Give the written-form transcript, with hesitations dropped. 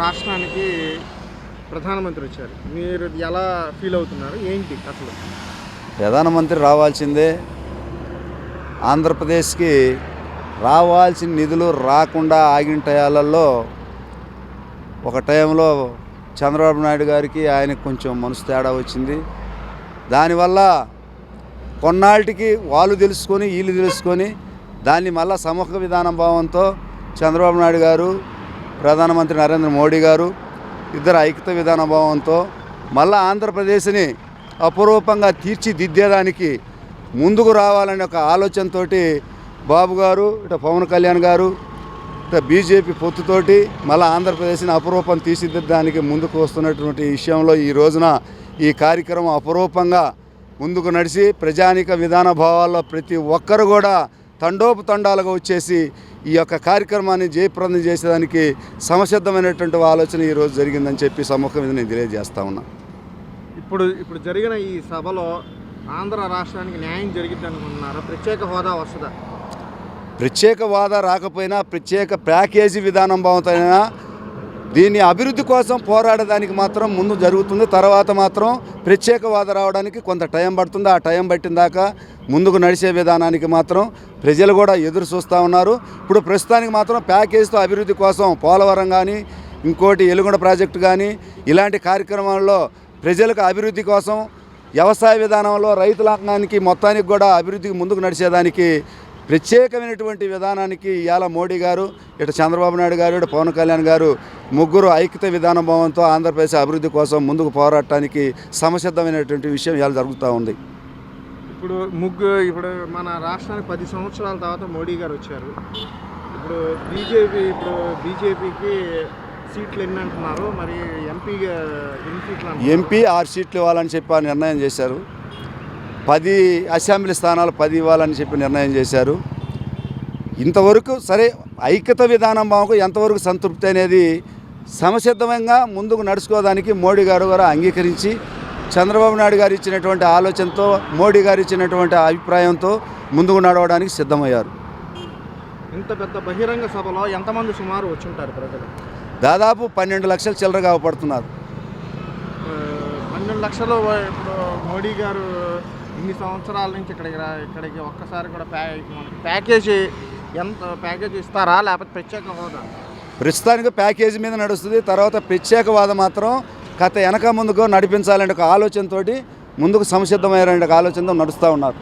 రాష్ట్రానికి ప్రధానమంత్రి వచ్చారు. మీరు ఎలా ఫీల్ అవుతున్నారు? ఏంటి అసలు? ప్రధానమంత్రి రావాల్సిందే. ఆంధ్రప్రదేశ్కి రావాల్సిన నిధులు రాకుండా ఆగిన టయాలలో ఒక టైంలో చంద్రబాబు నాయుడు గారికి ఆయనకు కొంచెం మనసు తేడా వచ్చింది. దానివల్ల కొన్నాళ్ళకి వాళ్ళు తెలుసుకొని వీళ్ళు తెలుసుకొని దాన్ని మళ్ళా సమూహ విధానం భావంతో చంద్రబాబు నాయుడు గారు, ప్రధానమంత్రి నరేంద్ర మోడీ గారు ఇద్దరు ఐక్యత విధాన భావంతో మళ్ళా ఆంధ్రప్రదేశ్ని అపురూపంగా తీర్చిదిద్దేదానికి ముందుకు రావాలనే ఒక ఆలోచనతో బాబు గారు, ఇటు పవన్ కళ్యాణ్ గారు, ఇటు బీజేపీ పొత్తుతోటి మళ్ళీ ఆంధ్రప్రదేశ్ని అపురూపం తీర్చిదిద్దడానికి ముందుకు వస్తున్నటువంటి విషయంలో ఈ రోజున ఈ కార్యక్రమం అపురూపంగా ముందుకు నడిచి ప్రజానిక విధాన భావాల్లో ప్రతి ఒక్కరు కూడా తండోపతండాలుగా వచ్చేసి ఈ యొక్క కార్యక్రమాన్ని జయప్రదం చేసేదానికి సమసిద్ధమైనటువంటి ఆలోచన ఈరోజు జరిగిందని చెప్పి సముఖం మీద నేను తెలియజేస్తా ఉన్నా. ఇప్పుడు జరిగిన ఈ సభలో ఆంధ్ర రాష్ట్రానికి న్యాయం జరిగిద్ది అనుకుంటున్నారా? ప్రత్యేక హోదా వస్తుందా? ప్రత్యేక హోదా రాకపోయినా ప్రత్యేక ప్యాకేజీ విధానం బాగుంటైనా దీన్ని అభివృద్ధి కోసం పోరాడడానికి మాత్రం ముందు జరుగుతుంది. తర్వాత మాత్రం ప్రత్యేక హోదా రావడానికి కొంత టైం పడుతుంది. ఆ టైం పట్టిన దాకా ముందుకు నడిచే విధానానికి మాత్రం ప్రజలు కూడా ఎదురు చూస్తూ ఉన్నారు. ఇప్పుడు ప్రస్తుతానికి మాత్రం ప్యాకేజీతో అభివృద్ధి కోసం పోలవరం కానీ, ఇంకోటి ఎలుగొండ ప్రాజెక్టు కానీ ఇలాంటి కార్యక్రమాల్లో ప్రజలకు అభివృద్ధి కోసం వ్యవసాయ విధానంలో రైతులాంగానికి మొత్తానికి కూడా అభివృద్ధికి ముందుకు నడిచేదానికి ప్రత్యేకమైనటువంటి విధానానికి ఇవాళ మోడీ గారు, ఇటు చంద్రబాబు నాయుడు గారు, ఇటు పవన్ కళ్యాణ్ గారు ముగ్గురు ఐక్యత విధాన భావంతో ఆంధ్రప్రదేశ్ అభివృద్ధి కోసం ముందుకు పోరాడటానికి సమసిద్ధమైనటువంటి విషయం ఇవాళ జరుగుతూ ఉంది. ఇప్పుడు మన రాష్ట్రానికి 10 సంవత్సరాల తర్వాత మోడీ గారు వచ్చారు. ఇప్పుడు బీజేపీకి సీట్లు ఎన్ని అంటున్నారు? మరి ఎంపీ 6 సీట్లు ఇవ్వాలని చెప్పి నిర్ణయం చేశారు. 10 అసెంబ్లీ స్థానాలు 10 ఇవ్వాలని చెప్పి నిర్ణయం చేశారు. ఇంతవరకు సరే ఐక్యత విధానం బాగు ఎంతవరకు సంతృప్తి అనేది సమసిద్ధంగా ముందుకు నడుచుకోవడానికి మోడీ గారు కూడా అంగీకరించి చంద్రబాబు నాయుడు గారు ఇచ్చినటువంటి ఆలోచనతో, మోడీ గారు ఇచ్చినటువంటి అభిప్రాయంతో ముందుకు నడవడానికి సిద్ధమయ్యారు. ఇంత పెద్ద బహిరంగ సభలో ఎంతమంది సుమారు వచ్చి ఉంటారు ప్రజలు? దాదాపు 12 లక్షల చిల్లరగా అవపడుతున్నారు. 12 లక్షలు. ఇప్పుడు మోడీ గారు ఇన్ని సంవత్సరాల నుంచి ఇక్కడికి ఒక్కసారి కూడా ప్యాకేజీ ఇస్తారా, లేకపోతే ప్రత్యేక హోదా? ప్రస్తుతానికి ప్యాకేజీ మీద నడుస్తుంది. తర్వాత ప్రత్యేక హోదా మాత్రం కథ వెనక ముందుకు నడిపించాలనే ఒక ఆలోచనతో ముందుకు సంసిద్ధమయ్యారనే ఒక ఆలోచనతో నడుస్తూ ఉన్నారు.